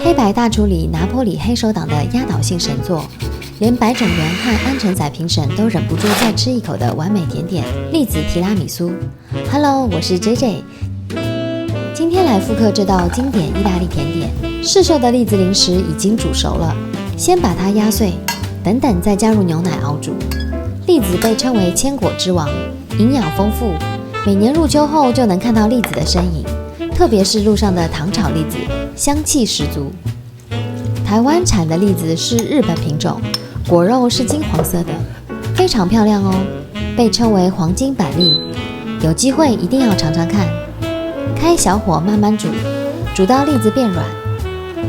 黑白大处理拿坡里黑手党的压倒性神作，连白种人和安承宰评审都忍不住再吃一口的完美甜点栗子提拉米苏。Hello， 我是 JJ， 今天来复刻这道经典意大利甜点。市售的栗子零食已经煮熟了，先把它压碎，等等再加入牛奶熬煮。栗子被称为千果之王，营养丰富，每年入秋后就能看到栗子的身影。特别是路上的糖炒栗子，香气十足。台湾产的栗子是日本品种，果肉是金黄色的，非常漂亮哦，被称为黄金板栗。有机会一定要尝尝看。开小火慢慢煮，煮到栗子变软。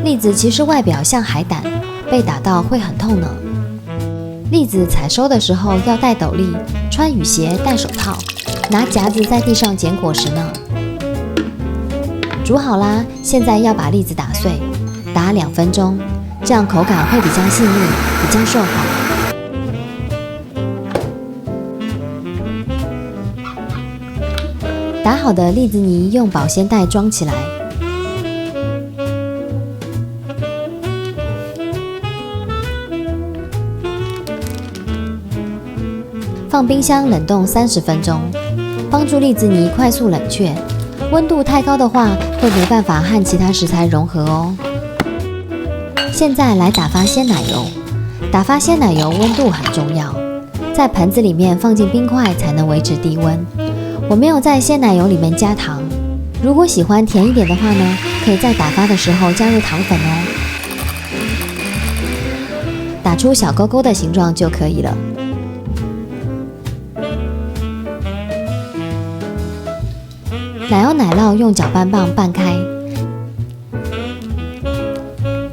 栗子其实外表像海胆，被打到会很痛呢。栗子采收的时候要戴斗笠，穿雨鞋，戴手套，拿夹子在地上捡果实呢。煮好啦，现在要把栗子打碎，打2分钟，这样口感会比较细腻，比较顺滑。打好的栗子泥用保鲜袋装起来，放冰箱冷冻30分钟，帮助栗子泥快速冷却。温度太高的话，会没办法和其他食材融合哦。现在来打发鲜奶油，打发鲜奶油温度很重要，在盆子里面放进冰块才能维持低温。我没有在鲜奶油里面加糖，如果喜欢甜一点的话呢，可以在打发的时候加入糖粉哦。打出小勾勾的形状就可以了。奶油奶酪用搅拌棒拌开，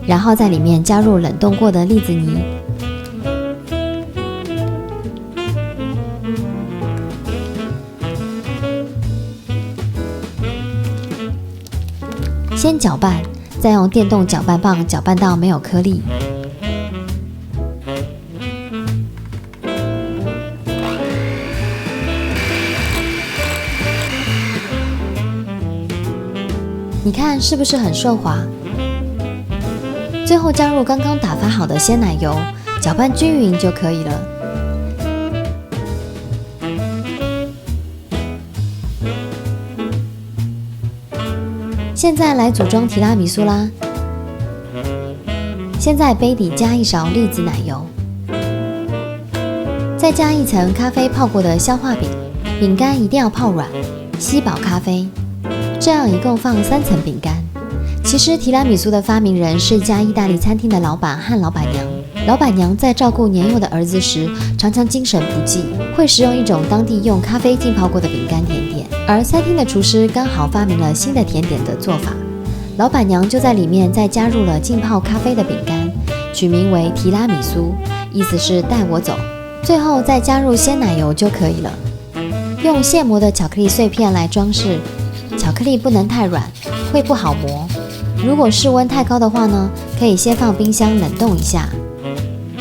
然后在里面加入冷冻过的栗子泥，先搅拌，再用电动搅拌棒搅拌到没有颗粒。你看是不是很顺滑？最后加入刚刚打发好的鲜奶油，搅拌均匀就可以了。现在来组装提拉米苏啦。先在杯底加1勺栗子奶油，再加1层咖啡泡过的消化饼，饼干一定要泡软，吸饱咖啡。这样一共放3层饼干。其实提拉米苏的发明人是一家意大利餐厅的老板和老板娘。老板娘在照顾年幼的儿子时，常常精神不济，会使用一种当地用咖啡浸泡过的饼干甜点。而餐厅的厨师刚好发明了新的甜点的做法，老板娘就在里面再加入了浸泡咖啡的饼干，取名为提拉米苏，意思是带我走。最后再加入鲜奶油就可以了。用现磨的巧克力碎片来装饰。巧克力不能太软，会不好磨。如果室温太高的话呢，可以先放冰箱冷冻一下。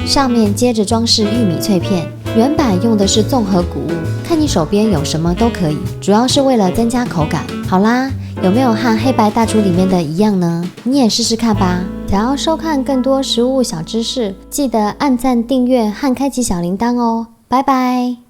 上面接着装饰玉米脆片，原版用的是综合谷物，看你手边有什么都可以，主要是为了增加口感。好啦，有没有和黑白大厨里面的一样呢？你也试试看吧。想要收看更多食物小知识，记得按赞、订阅和开启小铃铛哦。拜拜。